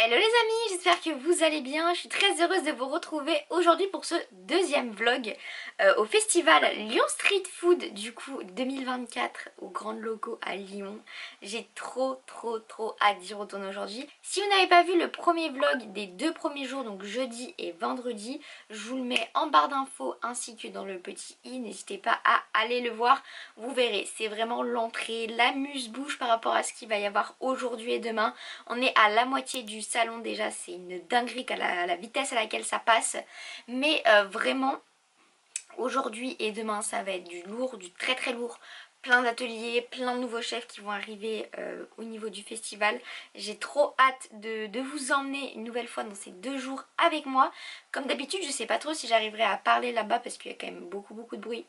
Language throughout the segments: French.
Hello les amis, j'espère que vous allez bien. Je suis très heureuse de vous retrouver aujourd'hui pour ce deuxième vlog au festival Lyon Street Food du coup 2024 au Grand Loco à Lyon. J'ai trop hâte d'y retourner aujourd'hui. Si vous n'avez pas vu le premier vlog des deux premiers jours, donc jeudi et vendredi, je vous le mets en barre d'infos ainsi que dans le petit i. N'hésitez pas à aller le voir, vous verrez, c'est vraiment l'entrée, l'amuse-bouche par rapport à ce qu'il va y avoir aujourd'hui et demain. On est à la moitié du salon déjà, c'est une dinguerie à la vitesse à laquelle ça passe, mais vraiment aujourd'hui et demain ça va être du lourd, du très lourd, plein d'ateliers, plein de nouveaux chefs qui vont arriver au niveau du festival. J'ai trop hâte de vous emmener une nouvelle fois dans ces 2 jours avec moi. Comme d'habitude je sais pas trop si j'arriverai à parler là-bas parce qu'il y a quand même beaucoup de bruit.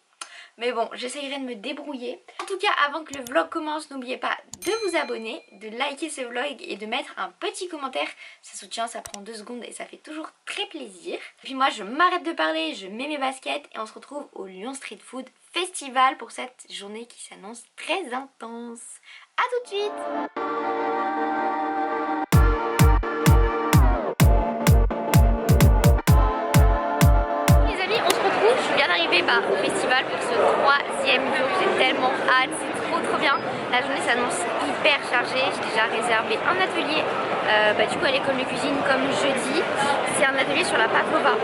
Mais bon, j'essayerai de me débrouiller. En tout cas, avant que le vlog commence, n'oubliez pas de vous abonner, de liker ce vlog et de mettre un petit commentaire. Ça soutient, ça prend 2 secondes et ça fait toujours très plaisir. Et puis moi, je m'arrête de parler, je mets mes baskets et on se retrouve au Lyon Street Food Festival pour cette journée qui s'annonce très intense. A tout de suite! Je viens d'arriver au festival pour ce 3e jour, j'ai tellement hâte, c'est trop bien. La journée s'annonce hyper chargée, j'ai déjà réservé un atelier du coup à l'école de cuisine comme jeudi. C'est un atelier sur la pavlova,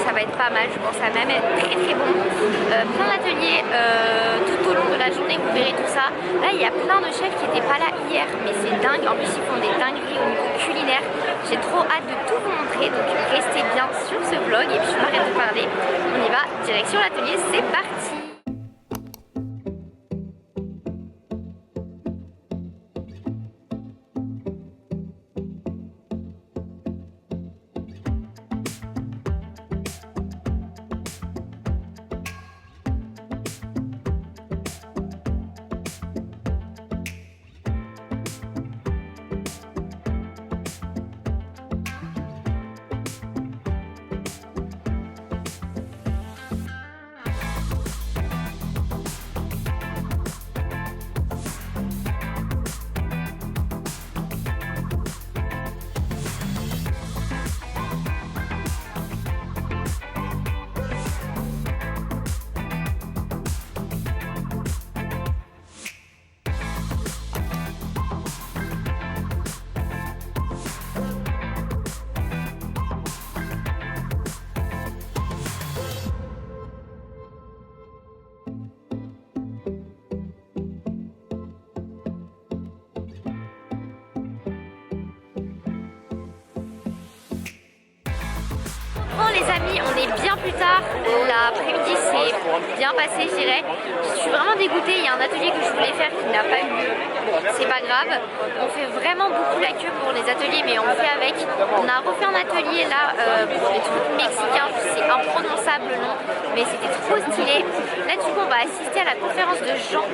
ça va être pas mal, je pense que ça va même être très bon. Plein d'ateliers tout au long de la journée, vous verrez tout ça. Là il y a plein de chefs qui n'étaient pas là hier, mais c'est dingue, en plus ils font des dingueries au niveau culinaire. J'ai trop hâte de tout vous montrer, donc restez bien sur ce vlog et puis je m'arrête de parler. On y va, direction l'atelier, c'est parti! Bon les amis, on est bien plus tard, l'après-midi s'est bien passé je dirais. Je suis vraiment dégoûtée, il y a un atelier que je voulais faire qui n'a pas eu lieu, c'est pas grave. On fait vraiment beaucoup la queue pour les ateliers mais on fait avec. On a refait un atelier là pour les trucs mexicains, c'est imprononçable le nom, mais c'était trop stylé. Là du coup on va assister à la conférence de Jean,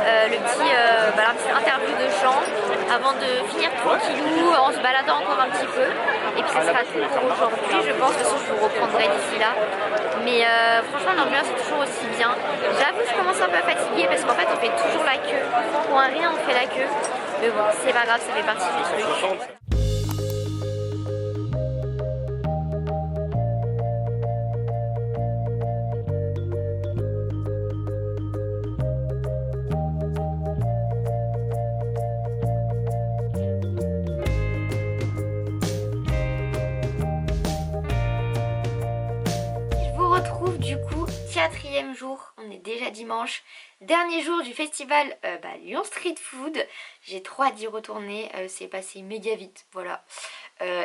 la petite interview de Jean, avant de finir tranquillou en se baladant encore un petit peu. Et puis ça sera tout pour aujourd'hui, je pense, de toute façon je vous reprendrai d'ici là. Mais franchement l'ambiance est toujours aussi bien. J'avoue je commence un peu fatiguée parce qu'en fait on fait toujours la queue. Pour un rien on fait la queue. Mais bon c'est pas grave, ça fait partie du truc. Du coup 4e jour, on est déjà dimanche, dernier jour du festival Lyon Street Food. J'ai trop hâte d'y retourner, c'est passé méga vite, voilà.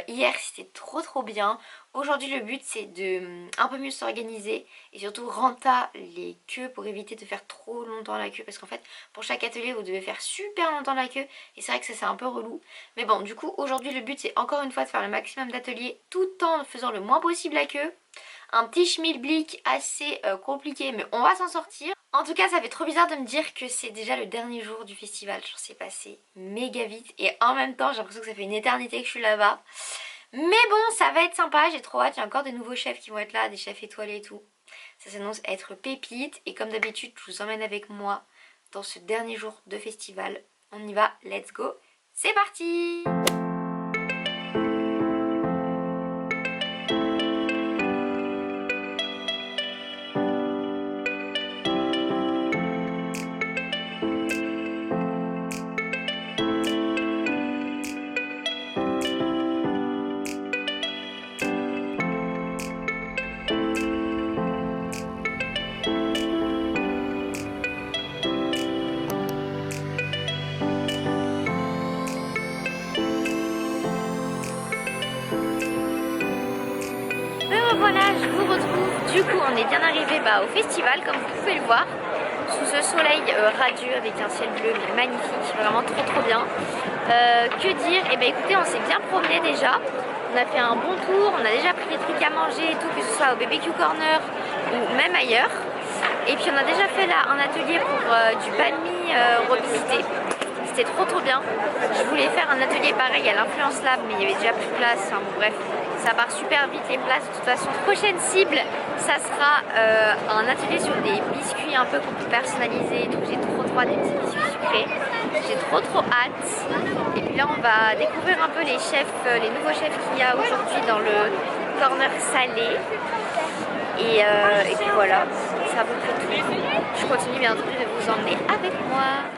Hier c'était trop bien. Aujourd'hui le but c'est de un peu mieux s'organiser et surtout renta les queues pour éviter de faire trop longtemps la queue, parce qu'en fait pour chaque atelier vous devez faire super longtemps la queue et c'est vrai que ça c'est un peu relou. Mais bon du coup aujourd'hui le but c'est encore une fois de faire le maximum d'ateliers tout en faisant le moins possible la queue. Un petit schmilblick assez compliqué mais on va s'en sortir. En tout cas ça fait trop bizarre de me dire que c'est déjà le dernier jour du festival. Genre c'est passé méga vite et en même temps j'ai l'impression que ça fait une éternité que je suis là-bas. Mais bon ça va être sympa, j'ai trop hâte, il y a encore des nouveaux chefs qui vont être là, des chefs étoilés et tout. Ça s'annonce être pépite et comme d'habitude je vous emmène avec moi dans ce dernier jour de festival. On y va, let's go, c'est parti! voilà, je vous retrouve. Du coup, on est bien arrivé au festival, comme vous pouvez le voir, sous ce soleil radieux avec un ciel bleu mais magnifique, vraiment trop bien. Que dire? Eh bien écoutez, on s'est bien promené déjà. On a fait un bon tour, on a déjà pris des trucs à manger et tout, que ce soit au BBQ Corner ou même ailleurs. Et puis on a déjà fait là un atelier pour du banh mi revisité. C'était trop bien. Je voulais faire un atelier pareil à l'Influence Lab, mais il y avait déjà plus de place. Enfin, bon, bref, ça part super vite les places. De toute façon, prochaine cible, ça sera un atelier sur des biscuits un peu qu'on peut personnaliser et tout. J'ai trop hâte des petits biscuits sucrés. J'ai trop hâte. Et puis là, on va découvrir un peu les chefs, les nouveaux chefs qu'il y a aujourd'hui dans le corner salé. Et puis voilà, c'est à peu près tout. Je continue bien entendu de vous emmener avec moi.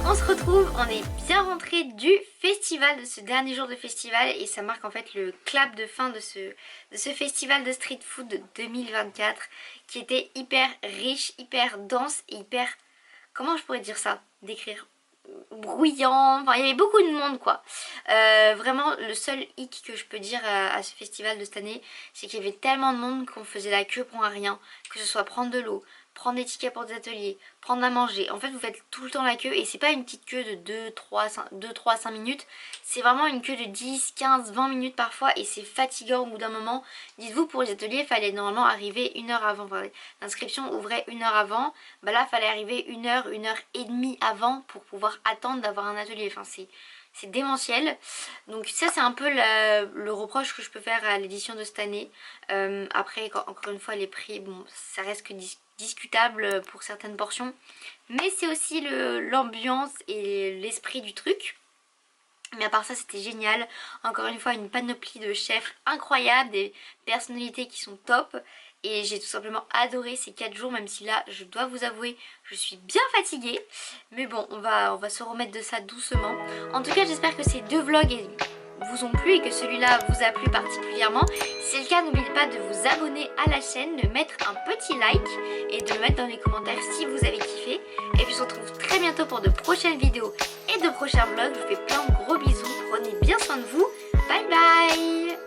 On se retrouve, on est bien rentré du festival, de ce dernier jour de festival, et ça marque en fait le clap de fin de ce festival de street food 2024 qui était hyper riche, hyper dense et hyper, comment je pourrais dire ça, décrire, bruyant, enfin il y avait beaucoup de monde quoi. Vraiment le seul hic que je peux dire à ce festival de cette année, c'est qu'il y avait tellement de monde qu'on faisait la queue pour un rien, que ce soit prendre de l'eau, prendre des tickets pour des ateliers, prendre à manger. En fait vous faites tout le temps la queue et c'est pas une petite queue de 2, 3, 5 minutes, c'est vraiment une queue de 10, 15, 20 minutes parfois et c'est fatigant au bout d'un moment. Dites-vous, pour les ateliers il fallait normalement arriver 1 heure avant, enfin, l'inscription ouvrait 1 heure avant, bah là il fallait arriver 1 heure, 1 heure et demie avant pour pouvoir attendre d'avoir un atelier. Enfin c'est démentiel. Donc ça c'est un peu le reproche que je peux faire à l'édition de cette année. Après encore une fois les prix, bon ça reste que discutable pour certaines portions, mais c'est aussi l'ambiance et l'esprit du truc. Mais à part ça c'était génial, encore une fois une panoplie de chefs incroyables, des personnalités qui sont top. Et j'ai tout simplement adoré ces 4 jours, même si là je dois vous avouer je suis bien fatiguée. Mais bon on va se remettre de ça doucement. En tout cas j'espère que ces 2 vlogs vous ont plu et que celui-là vous a plu particulièrement. Si c'est le cas, n'oubliez pas de vous abonner à la chaîne, de mettre un petit like et de mettre dans les commentaires si vous avez kiffé. Et puis on se retrouve très bientôt pour de prochaines vidéos et de prochains vlogs. Je vous fais plein de gros bisous, prenez bien soin de vous, bye bye.